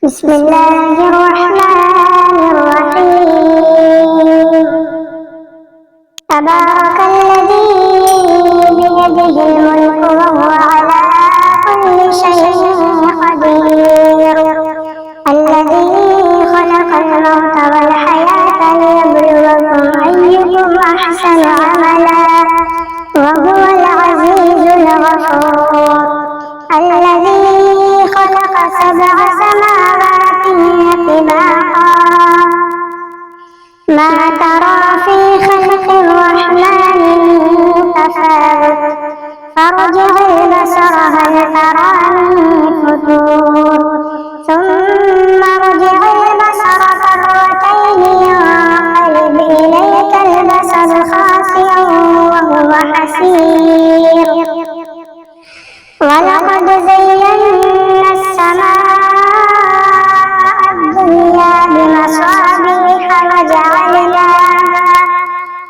بسم الله الرحمن الرحيم. تبارك الذي بيده الملك وهو على كل شيء قدير. الذي خلق الموت والحياة ليبلوكم أيكم أحسن عملا وهو العزيز الغفور. الذي خلق سبع سماوات طباقا ما ترى في خلق الرحمن من تفاوت فارجع البصر هل ترى من فتور ثم ارجع البصر كرتين ينقلب إليك البصر خاسئا وهو حسير. ولقد زينا السماء الدنيا بمصابيح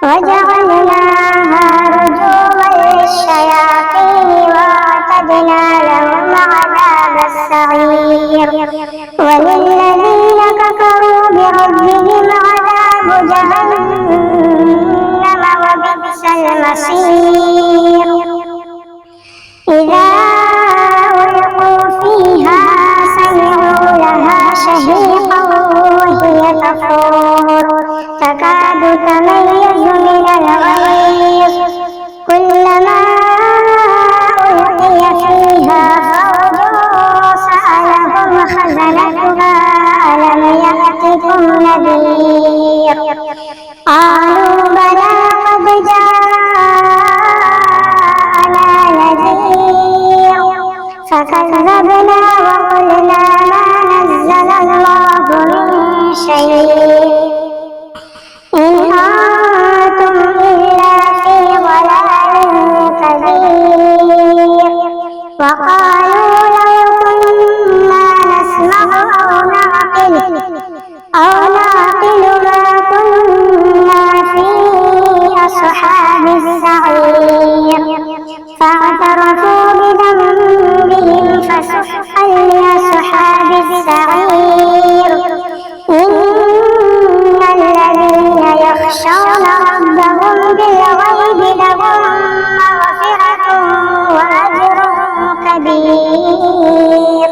وجعلناها رجوما للشياطين وأعتدنا لهم عذاب السعير. وللذين كفروا بربهم عذاب جهنم وبئس المصير. إذا ألقوا فيها سمعوا لها شهيقا وهي تفور تكاد تميز من الغيظ كلما ألقي فيها فوج سألهم خزنتها ألم يأتكم نذير قالوا بلى قد جاءنا نذير فكذبنا وقلنا ما نزل الله من شيء إن أنتم إلا في ضلال كبير. وقالوا لو كنا نسمع أو نعقل ما كنا في أصحاب السعير فاعترفوا بذنبهم فسحقا لأصحاب السعير. إن الذين يخشون ربهم بالغيب لهم مغفرة وأجر كبير.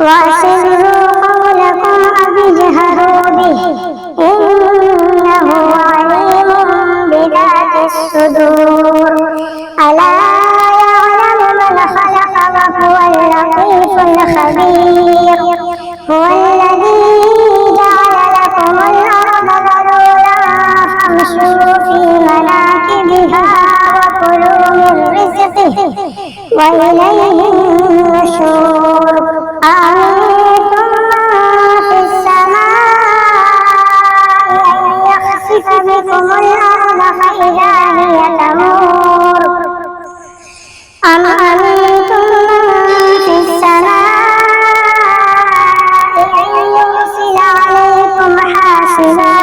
وأسروا قولكم أو اجهروا به إنه عليم بذات الصدور. ألا يعلم من خلق وهو اللطيف الخبير. هو الذي جعل لكم الأرض ذلولا فامشوا في مناكبها وكلوا من رزقه وإليه النشور. أأمنتم من في السماء أن يخسف بكم الأرض فإذا هي تمور أم أمنتم من في السماء أن يرسل عليكم حاصبا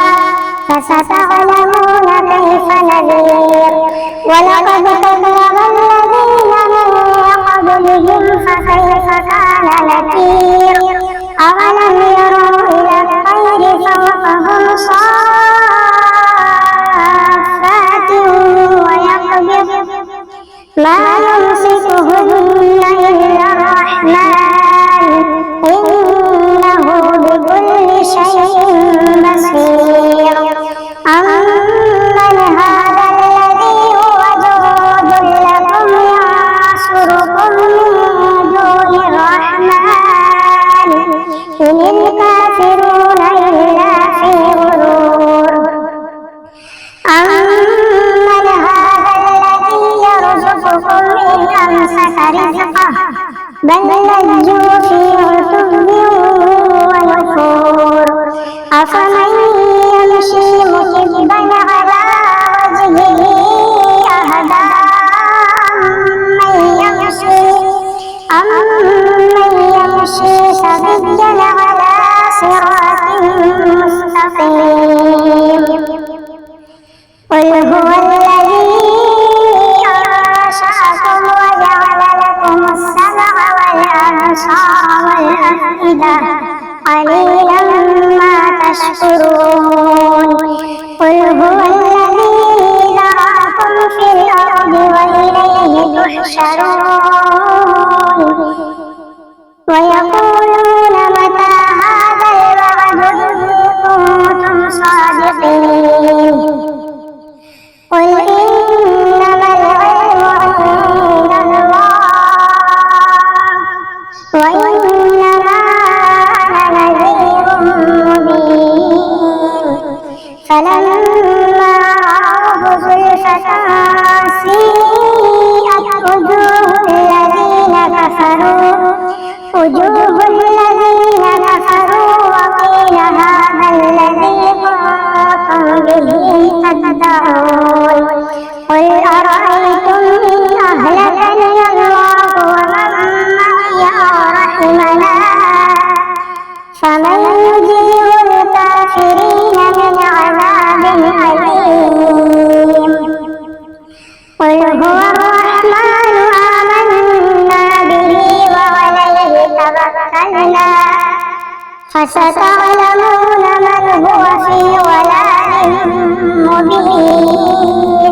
فستعلمون كيف نذير. ولقد كذب الذين من قبلهم فكيف كان نكير. أولم يروا إلى الطير فوقهم صافات ويقبض ما يمسكهن إلا الرحمن إنه بكل شيء بصير. أمن هذا الذي هو جند لكم ينصركم من دون الرحمن إن الكافرون إلا في غرور. أمن هذا الذي يرزقكم إن أمسك رزقه بل لجوا في عتب ونفور. أفمن يمشي مكبا على وجهه أهدى أمن يمشي سويا على صراط مستقيم. قل هو الذي أنشأكم وجعل لكم السمع والأبصار والأفئدة واحدة قليلا ما تشكرون قل هو الذي ذرأكم في الأرض وإليه تحشرون ويقولون متى هذا الوعد إن كنتم صادقين قل إنما العلم عند الله وإنما أنا نذير مبين فلما رأوه زلفة سيئت وجوه الذين كفروا وقيل هذا الذي كنتم به تدعون قل أرأيتم إن أهلكني الله ومن معي أو رحمنا فمن يجير الكافرين من عذاب أليم قل هو الرحمن آمنا به وعليه توكلنا فستعلمون من هو في ضلال مبين.